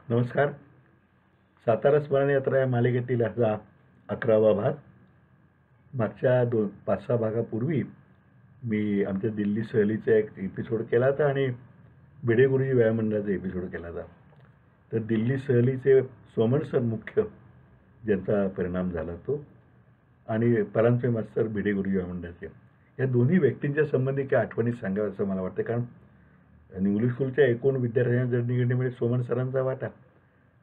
नमस्कार. सातारा स्मरण यात्रा या मालिकेतील हा 11वा भाग. मागच्या 5-6 भागापूर्वी मी आमच्या दिल्ली सहलीचा एक एपिसोड केला होता आणि भिडे गुरुजी व्यायाम मंडळाचा एपिसोड केला होता. तर दिल्ली सहलीचे सोमन सर मुख्य, ज्यांचा परिणाम झाला तो, आणि परांजपे मास्तर भिडे गुरुजी व्यायाम मंडळाचे, या दोन्ही व्यक्तींच्या संबंधी काही आठवणी सांगाव्या असं मला वाटतं. कारण इंग्लिश स्कूलच्या एकूण विद्यार्थ्यांच्या जडणघडणीमध्ये सोमन सरांचा वाटा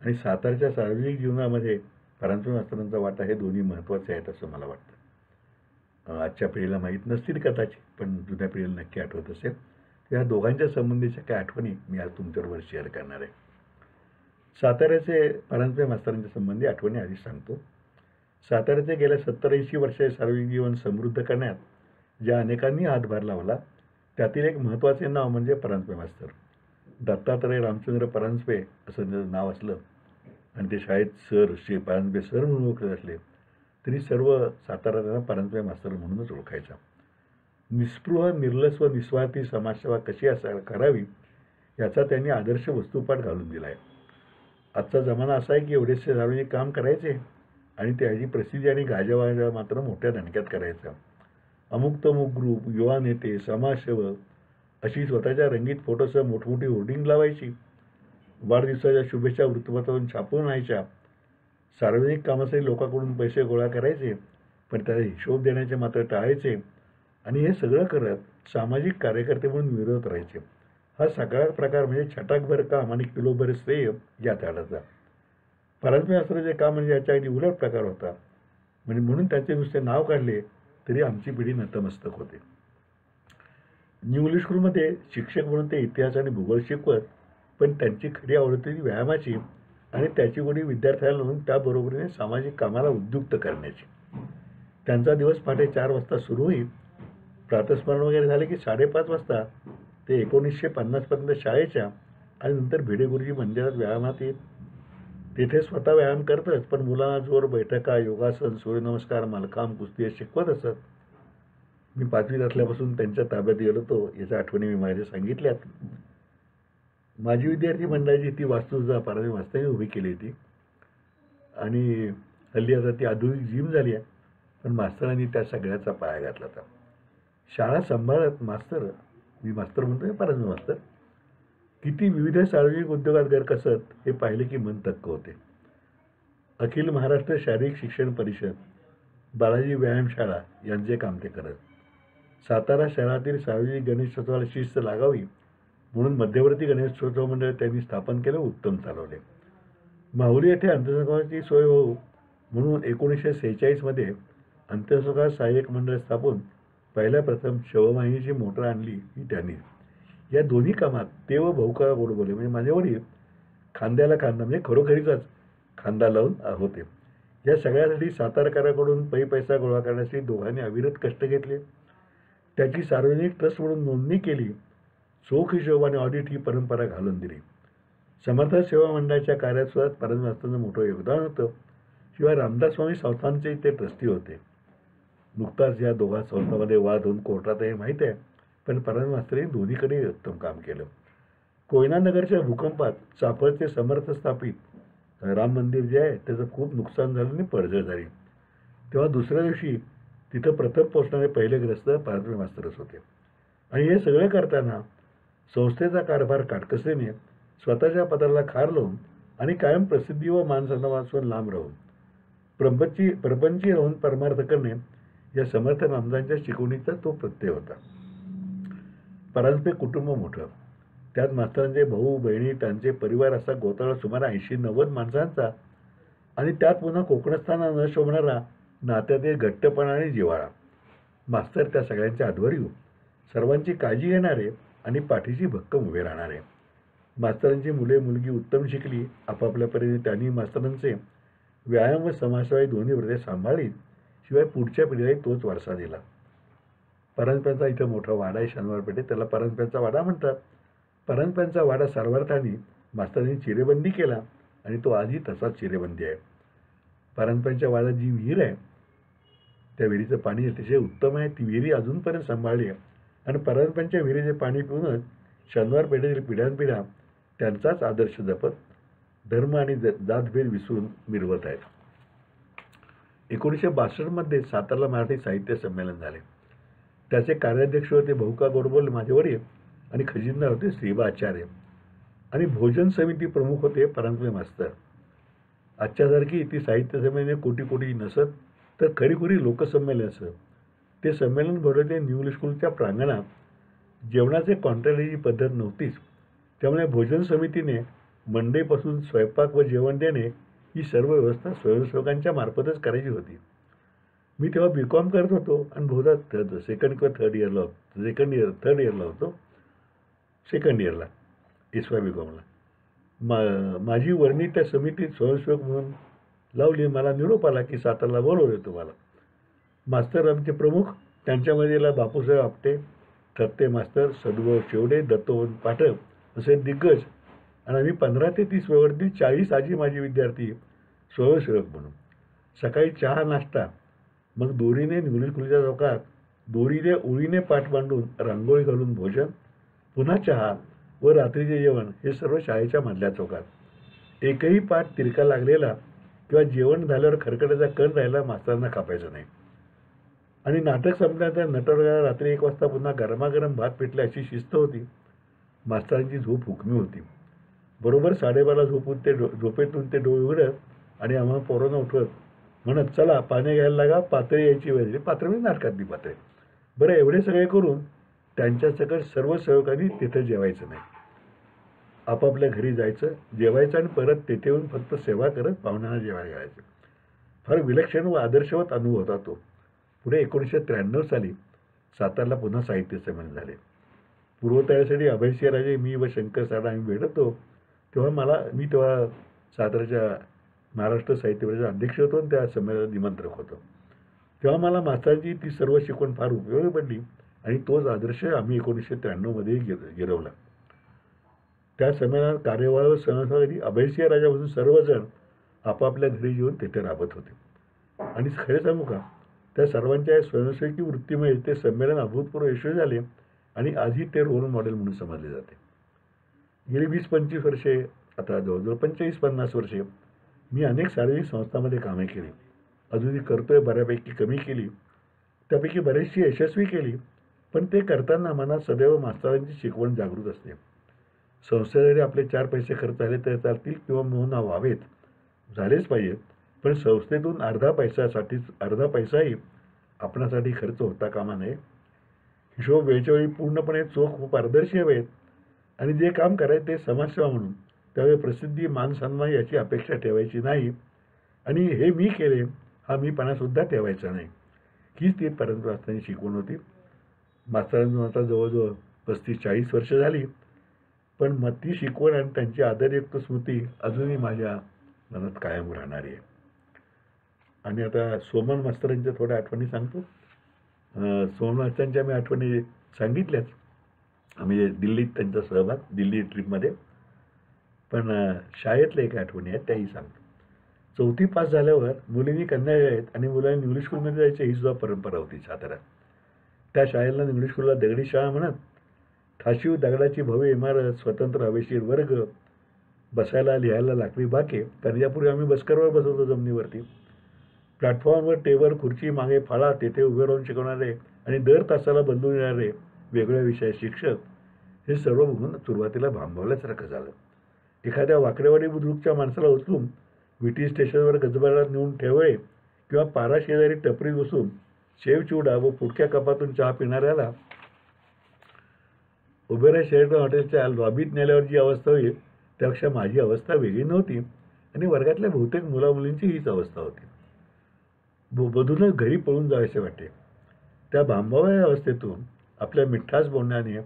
आणि सातारच्या सार्वजनिक जीवनामध्ये परांजपे मास्तरांचा वाटा हे दोन्ही महत्त्वाचे आहेत असं मला वाटतं. आजच्या पिढीला माहीत नसतील कदाचित, पण जुन्या पिढीला नक्की आठवत असेल. या दोघांच्या संबंधीच्या काही आठवणी मी आज तुमच्याबरोबर शेअर करणार आहे. साताऱ्याचे परांजपे मास्तरांच्या संबंधी आठवणी आधी सांगतो. साताऱ्याचे गेल्या 70-80 वर्षाचे सार्वजनिक जीवन समृद्ध करण्यात ज्या अनेकांनी हातभार लावला, त्यातील एक महत्त्वाचे नाव म्हणजे परांजपे मास्तर. दत्तात्रय रामचंद्र परांजपे असं त्याचं नाव असलं आणि ते शाळेत सर, श्री परांजपे सर म्हणून ओळखले असले तरी सर्व सातारा त्यांना परांजपे मास्तर म्हणूनच ओळखायचा. निस्पृह, निर्लस व निस्वार्थी समाजसेवा कशी करावी याचा त्यांनी आदर्श वस्तुपाठ घालून दिला आहे. आजचा जमाना असा आहे की एवढेसे सार्वजनिक काम करायचे आणि त्याची प्रसिद्धी आणि गाजावाजा मात्र मोठ्या दणक्यात करायचा. अमुक तमुक ग्रुप, युवा नेते, समाजसेवक अशी स्वतःच्या रंगीत फोटोसह मोठमोठी होर्डिंग लावायची. वाढदिवसाच्या शुभेच्छा वृत्तपत्रातून छापून आणायच्या. सार्वजनिक कामासाठी लोकांकडून पैसे गोळा करायचे, पण त्याचा हिशोब देण्याचे मात्र टाळायचे आणि हे सगळं करत सामाजिक कार्यकर्ते म्हणून विरोध राहायचे. हा सगळा प्रकार म्हणजे छटाकभर काम आणि किलोभर श्रेय या झाडाचा. परांजपे मास्तरांचे काम म्हणजे याच्या अगदी उलट प्रकार होता. म्हणून त्याचे नुसते नाव काढले तरी आमची पिढी नतमस्तक होते. न्यू इंग्लिश स्कूलमध्ये शिक्षक म्हणून ते इतिहास आणि भूगोल शिकवत, पण त्यांची खरी आवड होती व्यायामाची आणि त्याची गोडी विद्यार्थ्याला लावून त्याबरोबरीने सामाजिक कामाला उद्युक्त करण्याची. त्यांचा दिवस पहाटे 4 वाजता सुरू होईल. प्रातस्मरण वगैरे झाले की 5:30 वाजता ते 1950पर्यंत शाळेच्या आणि नंतर भिडे गुरुजी मंदिरात व्यायामात येत. तिथे स्वतः व्यायाम करतच, पण मुलांना जोर, बैठका, योगासन, सूर्यनमस्कार, मलखांब, कुस्ती हे शिकवत असत. मी 5वीत असल्यापासून त्यांच्या ताब्यात गेलो होतो याच्या आठवणी मी माझ्या सांगितल्यात. माजी विद्यार्थी मंडळाची ती वास्तुसुद्धा परांजपे मास्तरांनी उभी केली होती आणि हल्ली आता ती आधुनिक जिम झाली आहे, पण मास्तरांनी त्या सगळ्याचा पाया घातला होता. शाळा सांभाळत मी मास्तर म्हणतोय परांजपे मास्तर, किती विविध सार्वजनिक उद्योगात घर कसत हे पाहिले की मन थक्क होते. अखिल महाराष्ट्र शारीरिक शिक्षण परिषद, बालाजी व्यायामशाळा यांचे काम ते करत. सातारा शहरातील सार्वजनिक गणेशोत्सवाला शिस्त लागावी म्हणून मध्यवर्ती गणेशोत्सव मंडळ त्यांनी स्थापन केलं, उत्तम चालवले. माहुली येथे अंत्यसंस्काराची सोय हो म्हणून 1946मध्ये अंत्यसंस्कार सहाय्यक मंडळ स्थापून पहिल्या प्रथम शववाहिनीची मोटर आणली ही त्यांनी. या दोन्ही कामात ते व भाऊका गोडबोले म्हणजे माझे वडील खांद्याला खांदा म्हणजे खरोखरीचाच खांदा लावून होते. या सगळ्यासाठी सातारकरांकडून पैसा गोळा करण्यासाठी दोघांनी अविरत कष्ट घेतले. त्याची सार्वजनिक ट्रस्ट म्हणून नोंदणी केली. चोख हिशोब आणि ऑडिट ही परंपरा घालून दिली. समर्थ सेवा मंडळाच्या कार्यात सुद्धा परांजपे मास्तरांचं मोठं योगदान होतं. शिवाय रामदास स्वामी संस्थांचे ते ट्रस्टी होते. नुकताच या दोघा संस्थांमध्ये वाद होऊन कोर्टात हे माहीत आहे, पण परांजपे मास्तरांनी दोन्हीकडे उत्तम काम केलं. कोयना नगरच्या भूकंपात चाफळचे समर्थ स्थापित राम मंदिर जे आहे त्याचं खूप नुकसान झालं आणि पडझड झाली. तेव्हा दुसऱ्या दिवशी तिथं प्रथम पोचणारे पहिले ग्रस्त परांजपे मास्तरच होते. आणि हे सगळं करताना संस्थेचा कारभार काटकसरीने स्वतःच्या पत्राला खार लावून आणि कायम प्रसिद्धी व मानसन्मानापासून लांब राहून प्रपंची राहून परमार्थ करणे या समर्थ रामदासांच्या शिकवणीचा तो प्रत्यय होता. परांजपे कुटुंब मोठं, त्यात मास्तरांचे भाऊ बहिणी त्यांचे परिवार असा गोताळा सुमारे 80-90 माणसांचा आणि त्यात पुन्हा कोकणस्थाना न शोभणारा नात्यातील घट्टपणा आणि जिव्हाळा. मास्तर त्या सगळ्यांच्या हातवर येऊन सर्वांची काळजी घेणारे आणि पाठीशी भक्कम उभे राहणारे. मास्तरांची मुले मुलगी उत्तम शिकली. आपापल्या परीने त्यांनी मास्तरांचे व्यायाम व समाजसेवा दोन्ही व्रते सांभाळली. शिवाय पुढच्या पिढीलाही तोच वारसा दिला. परांजप्यांचा इथं मोठा वाडा आहे शनिवार पेठेत, त्याला परांजप्यांचा वाडा म्हणतात. परांजप्यांचा वाडा सर्वार्थाने मास्तरांनी चिरेबंदी केला आणि तो आजही तसाच चिरेबंदी आहे. परांजप्यांच्या वाड्यात जी विहीर आहे त्या विहिरीचं पाणी अतिशय उत्तम आहे. ती विहिरी अजूनपर्यंत सांभाळली आहे आणि परांजप्यांच्या विहिरीचे पाणी पिऊनच शनिवार पेठेतील पिढ्यानपिढ्या त्यांचाच आदर्श जपत धर्म आणि जातभेद विसरून मिरवत आहेत. 1962 मध्ये सातारला मराठी साहित्य संमेलन झाले. त्याचे कार्याध्यक्ष होते भाऊका गोडबोले माझे वडील आणि खजिनदार होते श्रीबा आचार्य आणि भोजन समिती प्रमुख होते परांजपे मास्तर. आजच्यासारखी ती साहित्य संमेलने कोटी कोटी नसत, तर खरीखुरी लोकसंमेलन असत. ते संमेलन भरवते न्यू इंग्लिश स्कूलच्या प्रांगणात. जेवणाचे कॉन्ट्रॅक्टची पद्धत नव्हतीच, त्यामुळे भोजन समितीने मंडईपासून स्वयंपाक व जेवण देणे ही सर्व व्यवस्था स्वयंसेवकांच्या मार्फतच करायची होती. मी तेव्हा BCom करत होतो आणि बहुधा सेकंड इयरला होतो. सेकंड इयरला SY BComला माझी वर्णी त्या समितीत स्वयंसेवक म्हणून लावली. मला निरोप आला की सातारला बोलवले तुम्हाला. मास्तर आमचे प्रमुख, त्यांच्यामध्येला बापूसाहेब आपटे, थत्ते मास्तर, सदुभाऊ शेवडे, दत्तोबंत पाठक असे दिग्गज आणि आम्ही 15 ते 30 वयोगटातील 40 आजी माझे विद्यार्थी स्वयंसेवक म्हणून. सकाळी चहा नाश्ता, मग दोरीने निवली खुलीच्या चौकात दोरीने ओळीने पाठ मांडून रांगोळी घालून भोजन, पुन्हा चहा व रात्रीचे जेवण हे सर्व शाळेच्या मधल्या चौकात. एकही पाठ तिरका लागलेला किंवा जेवण झाल्यावर खरकट्याचा कण राहिला मास्तरांना कापायचं नाही. आणि नाटक संपल्यानंतर नटवर्गाला रात्री 1 वाजता पुन्हा गरमागरम भात पेटले अशी शिस्त होती. मास्तरांची झोप हुकमी होती. बरोबर 12:30 झोपेतून ते डोळे उघडत आणि आम्हाला पोरांना उठवत म्हणत, चला पाणी घ्यायला लागा, पातळी यायची वेळ. पात्र म्हणजे नाटकातली पातळी. बरं, एवढे सगळे करून त्यांच्या सकट सर्व सेवकांनी तिथे जेवायचं नाही. आपापल्या घरी जायचं, जेवायचं आणि परत तेथे येऊन फक्त सेवा करत पाहुण्यांना जेवायला घालायचं. फार विलक्षण व आदर्शवत अनुभव होता तो. पुढे 1993 साली सातारला पुन्हा साहित्य संमेलन झाले. पूर्वतयारीसाठी अभयसिंहराजे, मी व शंकर साडा आम्ही भेटतो. तेव्हा सातारच्या महाराष्ट्र साहित्य परिषदेचा अध्यक्ष होतो आणि त्या संमेलनात निमंत्रक होतो. तेव्हा मला मास्तरांची ती सर्व शिकवण फार उपयोगी पडली आणि तोच आदर्श आम्ही 1993 मध्ये गिरवला. त्या संमेलनात कार्यवाह व सहभागी अभयसिंहराजापासून सर्वजण आपापल्या घरी येऊन तेथे राबत होते. आणि खरे सांगू का, त्या सर्वांच्या स्वयंसेवकी वृत्तीमुळे ते संमेलन अभूतपूर्व यशस्वी झाले आणि आजही ते रोल मॉडेल म्हणून समजले जाते. गेली 20-25 वर्षे, आता जवळजवळ 45-50 वर्षे मी अनेक सार्वजनिक संस्थांमध्ये कामे केली. अजूनही करतोय, बऱ्यापैकी कमी केली, त्यापैकी बरीचशी यशस्वी केली. पण ते करताना मनात सदैव मास्तरांची शिकवण जागृत असते. संस्थेसाठी आपले 4 पैसे खर्च झाले तर चालतील किंवा म्हणून व्हावेत, झालेच पाहिजेत, पण संस्थेतून अर्धा पैसाही आपणासाठी खर्च होता कामा नये. हिशोब वेळच्या वेळी पूर्णपणे चोख व पारदर्शी हवेत आणि जे काम करायचे ते समाजसेवा म्हणून, त्यावेळी प्रसिद्धी, मान सन्मान याची अपेक्षा ठेवायची नाही. आणि हे मी केले हा मीपणासुद्धा ठेवायचा नाही. हीच ती परंतु असताना शिकवण होती. मास्तरांना आता जवळजवळ 35-40 वर्ष झाली, पण मग ती शिकवण आणि त्यांची आदरयुक्त स्मृती अजूनही माझ्या मनात कायम राहणारी आहे. आणि आता सोमन मास्तरांच्या थोड्या आठवणी सांगतो. सोमन मास्तरांच्या मी आठवणी सांगितल्याच. आम्ही दिल्लीत त्यांचा सहभाग, दिल्ली ट्रिपमध्ये. पण शाळेतल्या एक आठवणी आहेत त्याही सांगतो. 4थी पास झाल्यावर मुलींनी कन्या शाळेत आणि मुलांनी इंग्लिश स्कूलमध्ये जायचं ही सुद्धा परंपरा होती साताऱ्यात. त्या शाळेला इंग्लिश स्कूलला दगडी शाळा म्हणत. ठाशीव दगडाची भव्य इमारत, स्वतंत्र हवेशीर वर्ग, बसायला लिहायला लाकडी बाके. कारण यापूर्वी आम्ही बसकरवर बसवतो जमिनीवरती. प्लॅटफॉर्मवर टेबल, खुर्ची, मागे फाळा, तेथे उभे राहून शिकवणारे आणि दर तासाला बदलून येणारे वेगळ्या विषयाचे शिक्षक, हे सर्व बघून सुरुवातीला भांबवल्यासारखं झालं. एखाद्या वाकडेवाडी बुद्रुकच्या माणसाला उचलून विटी स्टेशनवर गजबारात नेऊन ठेवळे किंवा पारा शेजारी टपरीत बसून शेवचिवडा व फुटक्या कपातून चहा पिणाऱ्याला उबेरा शेरटन हॉटेलच्या लॉबीत नेल्यावर जी अवस्था होईल त्यापेक्षा माझी अवस्था वेगळी नव्हती. आणि वर्गातल्या बहुतेक मुलामुलींची हीच अवस्था होती. बधूनच घरी पळून जायचे वाटते. त्या भांबाव्या अवस्थेतून आपल्या मिठास बोलण्याने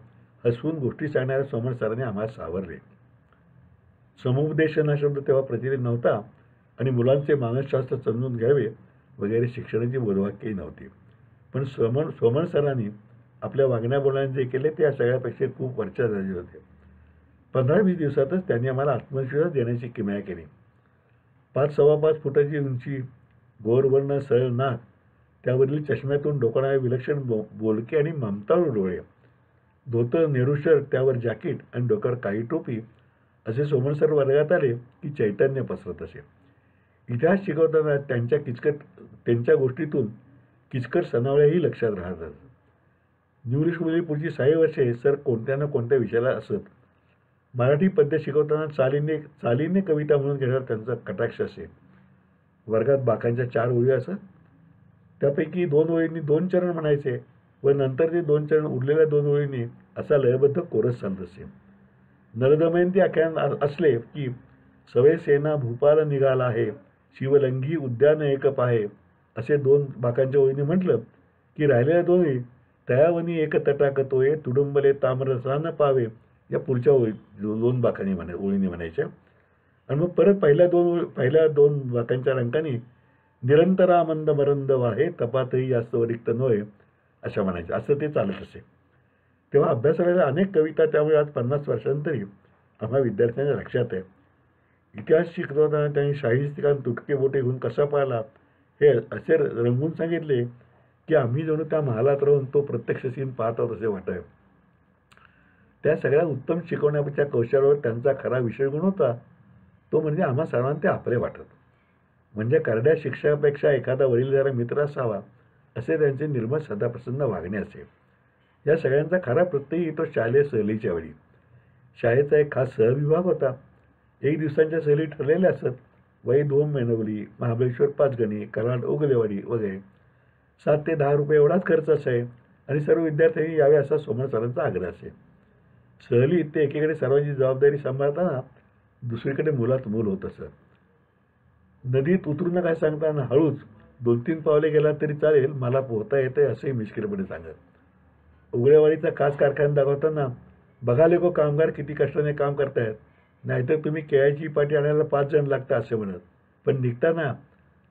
हसवून गोष्टी सांगणाऱ्या सोमन सरांनी आम्हाला सावरले. समुपदेशन हा शब्द तेव्हा प्रचलित नव्हता आणि मुलांचे मानसशास्त्र समजून घ्यावे वगैरे शिक्षणाची बोधवाक्यही नव्हती. पण सोमन सरांनी आपल्या वागण्या बोलण्याने जे केले ते या सगळ्यापेक्षा खूप वरच्या दर्जाचे होते. 15-20 दिवसातच त्यांनी आम्हाला आत्मविश्वास देण्याची किमया केली. 5-5.25 फुटाची उंची, गोरवर्ण सरळ नाक, त्यावरील चष्म्यातून डोकाणारे विलक्षण बोलके आणि ममताळू डोळे, धोतर नेहरू शर्ट, त्यावर जॅकेट आणि डोक्यावर काळी टोपी असे सोमण सर वर्गात आले की चैतन्य पसरत असे. इतिहास शिकवताना त्यांच्या गोष्टीतून किचकट सनावळ्याही लक्षात राहतात. इंग्लिश मध्ये पुढची 6 वर्षे सर कोणत्या ना कोणत्या विषयाला असत. मराठी पद्य शिकवताना चालीने कविता म्हणून घेणार त्यांचा कटाक्ष असे. वर्गात बाकांच्या 4 ओळी असत. त्यापैकी 2 ओळींनी 2 चरण म्हणायचे व नंतर ते 2 चरण उरलेल्या 2 ओळींनी असा लयबद्ध कोरस चालत असे. नरदमयंती आख्यान असले की सवय सेना भूपाल निघाला आहे, शिवलंगी उद्यान एक पाहे असे 2 बाकांच्या ओळींनी म्हटलं की राहिलेल्या 2 ओळी तयावनी एक तटाकतोय तुडुंबले ताम्ररसान पावे या पुढच्या ओळी 2 बाकांनी ओळींनी म्हणायच्या. आणि मग परत पहिल्या 2 बाकांच्या रंगाने निरंतरा मंद मरंद वाहे तपातही जास्त रिक्त नव्हे अशा म्हणायच्या. असं ते चालत असे. तेव्हा अभ्यासाला अनेक कविता त्यामुळे आज 50 वर्षांतरी आम्हा विद्यार्थ्यांच्या लक्षात आहे. इतिहास शिकवताना त्यांनी शाहिस्तिकान तुटके बोटे घेऊन कसा पाहिला हे असे रंगून सांगितले की आम्ही जणू त्या महालात राहून तो प्रत्यक्ष सीन पाहत आहोत असे वाटावे. त्या सगळ्या उत्तम शिकवण्याच्या कौशल्यावर त्यांचा खरा विषय गुण होता तो म्हणजे आम्हा सर्वांना ते आपले वाटत. म्हणजे करड्या शिक्षकापेक्षा एखादा वडीलधारा मित्र असावा असे त्यांचे निर्मळ सदाप्रसन्न वागणे असे. या सगळ्यांचा खरा प्रत्यय येतो शालेय सहलीच्या वेळी. शाळेचा एक खास सहविभाग होता. 1 दिवसांच्या सहली ठरलेल्या असत. वै 2 मेनवली, महाबळेश्वर 5 गणी, कराड ओगलेवाडी वगैरे. 7 ते 10 रुपये एवढाच खर्च असे आणि सर्व विद्यार्थ्यांनी यावे असा सोमण सरांचा आग्रह असे. सहलीत ते एकीकडे सर्वांची जबाबदारी सांभाळताना दुसरीकडे मुलात मूल होत असत. नदीत उतरू नका सांगताना हळूच 2-3 पावले गेला तरी चालेल, मला पोहता येते असेही मिश्किलपणे सांगत. उगळेवाडीचा काच कारखाना दाखवताना बघा लोक कामगार किती कष्टाने काम करतायत, नाहीतर तुम्ही केळ्याची पाटी आणायला 5 जण लागतात असे म्हणत. पण निघताना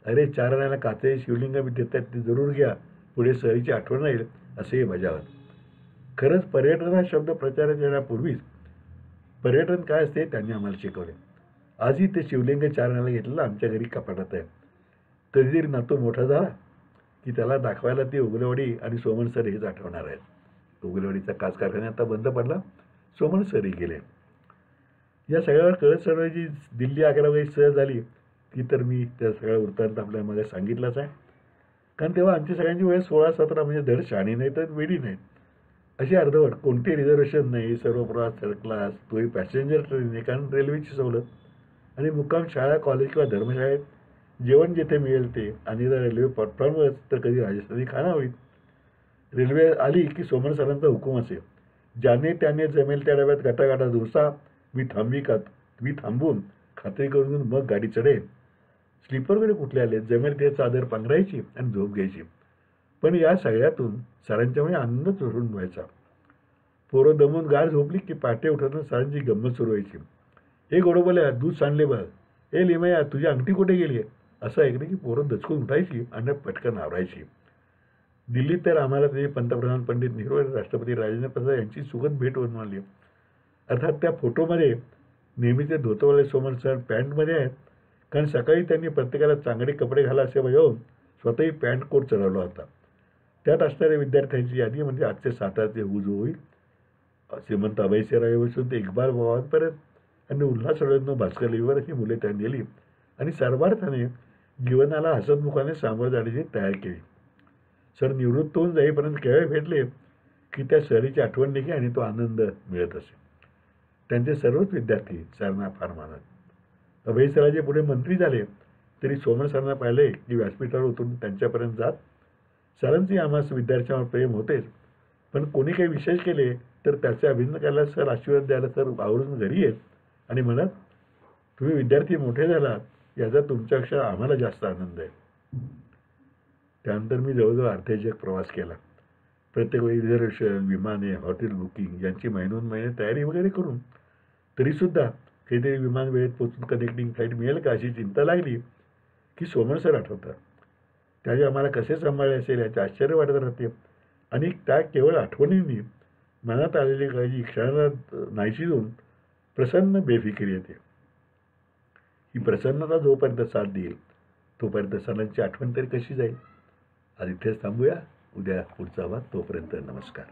अरे 4 आणायला काचे शिवलिंग देतात ते जरूर घ्या, पुढे सहलीची आठवण येईल असेही बजावत. खरंच पर्यटन हा शब्द प्रचारात येण्यापूर्वीच पर्यटन काय असते त्यांनी आम्हाला शिकवले. आजही ते शिवलिंग 4 आणायला घेतलेलं आमच्या घरी कपाटात आहे. कधीतरी नातू मोठा झाला की त्याला दाखवायला ती उगलेवाडी आणि सोमण सर हेच आठवणार आहेत. उगलेवाडीचा काच कारखाना आता बंद पडला, सोमण सरही गेले. या सगळ्यावर कळत सर्वांची दिल्ली आग्रा वगैरे सहज झाली ती तर मी त्या सगळ्या वृत्तांत आपल्या मध्ये सांगितलंच आहे. कारण तेव्हा आमची सगळ्यांची वय 16-17 म्हणजे धड शाणी नाही तर वेडी नाही अशी अर्धवट. कोणते रिझर्वेशन नाही, सर्व प्रवास थर्ड क्लास, तोही पॅसेंजर ट्रेनने, कारण रेल्वेची सवलत आणि मुक्काम शाळा कॉलेज किंवा धर्मशाळेत, जेवण जिथे मिळेल ते, आणि जर रेल्वे प्लॅटफॉर्मवरच तर कधी राजस्थानी खानावळीत. रेल्वे आली की सोमण सरांचा हुकूम असे, ज्याने त्याने जमेल त्या डब्यात गटागटा डोसा, मी थांबून खात्री करून घेऊन मग गाडी चढेल. स्लीपरकडे कुठले आले, जमेल ते चादर पांघरायची आणि झोप घ्यायची. पण या सगळ्यातून सरांच्यामुळे आनंद चढून व्हायचा. पोरं दमून गाढ झोपली की पाटे उठवताना सरांची गंमत सुरू व्हायची. ए गोडोबल्या, दूध सांडले बघ, ए लिमया तुझी अंगठी कुठे गेली आहे असं ऐकलं की पोरं दचकून उठायची आणि पटकन आवरायची. दिल्लीत तर आम्हाला ते पंतप्रधान पंडित नेहरू आणि राष्ट्रपती राजेंद्र प्रसाद यांची सुखद भेट होऊन आली. अर्थात त्या फोटोमध्ये नेहमीचे धोतरवाले सोमण सर पॅन्टमध्ये आहेत, कारण सकाळी त्यांनी प्रत्येकाला चांगले कपडे घाला असे बजावून स्वतःही पॅन्ट कोट चढवला होता. त्यात असणाऱ्या विद्यार्थ्यांची यादी म्हणजे आजचे सातारचे हुजू श्रीमंत अभयसिंहरावांपासून ते इक्बाल बाबांपर्यंत आणि उल्हास भास्कर लिव्हर ही मुले त्यांनी दिली आणि सर्वार्थाने जीवनाला हसतमुखाने सामोरं जाण्याची तयार केली. सर निवृत्त होऊन जाईपर्यंत केव्हा भेटले की त्या सहलीची आठवण देखील आणि तो आनंद मिळत असे. त्यांचे सर्वच विद्यार्थी सरांना फार मानत. अभयसराजे पुढे मंत्री झाले तरी सोमण सरांना पाहिले की व्यासपीठावर उतरून त्यांच्यापर्यंत जात. सरांचे आम्हाला विद्यार्थ्यांवर प्रेम होतेच, पण कोणी काही विशेष केले तर त्याचे अभिनंदन करायला सर आशीर्वाद द्यायला सर आवरून घरी येत आणि म्हणत, तुम्ही विद्यार्थी मोठे झालात याचा तुमच्यापेक्षा आम्हाला जास्त आनंद आहे. त्यानंतर मी जवळजवळ अर्धे जग प्रवास केला. प्रत्येक वेळी रिझर्वेशन, विमाने, हॉटेल बुकिंग यांची महिनोन महिने तयारी वगैरे करून तरीसुद्धा काहीतरी विमान वेळेत पोचून कनेक्टिंग फ्लाईट मिळेल का अशी चिंता लागली की सोमण सर आठवतात. त्याने आम्हाला कसे सांभाळले असेल याचे आश्चर्य वाटत राहते आणि त्या केवळ आठवणींनी मनात आलेली काळजी क्षणाला नाहीशी होऊन प्रसन्न बेफिकिरी येते. ही प्रसन्नता जोपर्यंत साथ देईल तोपर्यंत सणांची आठवण तरी कशी जाईल. आज इथेच थांबूया. उद्या पुढचा भाग. तोपर्यंत नमस्कार.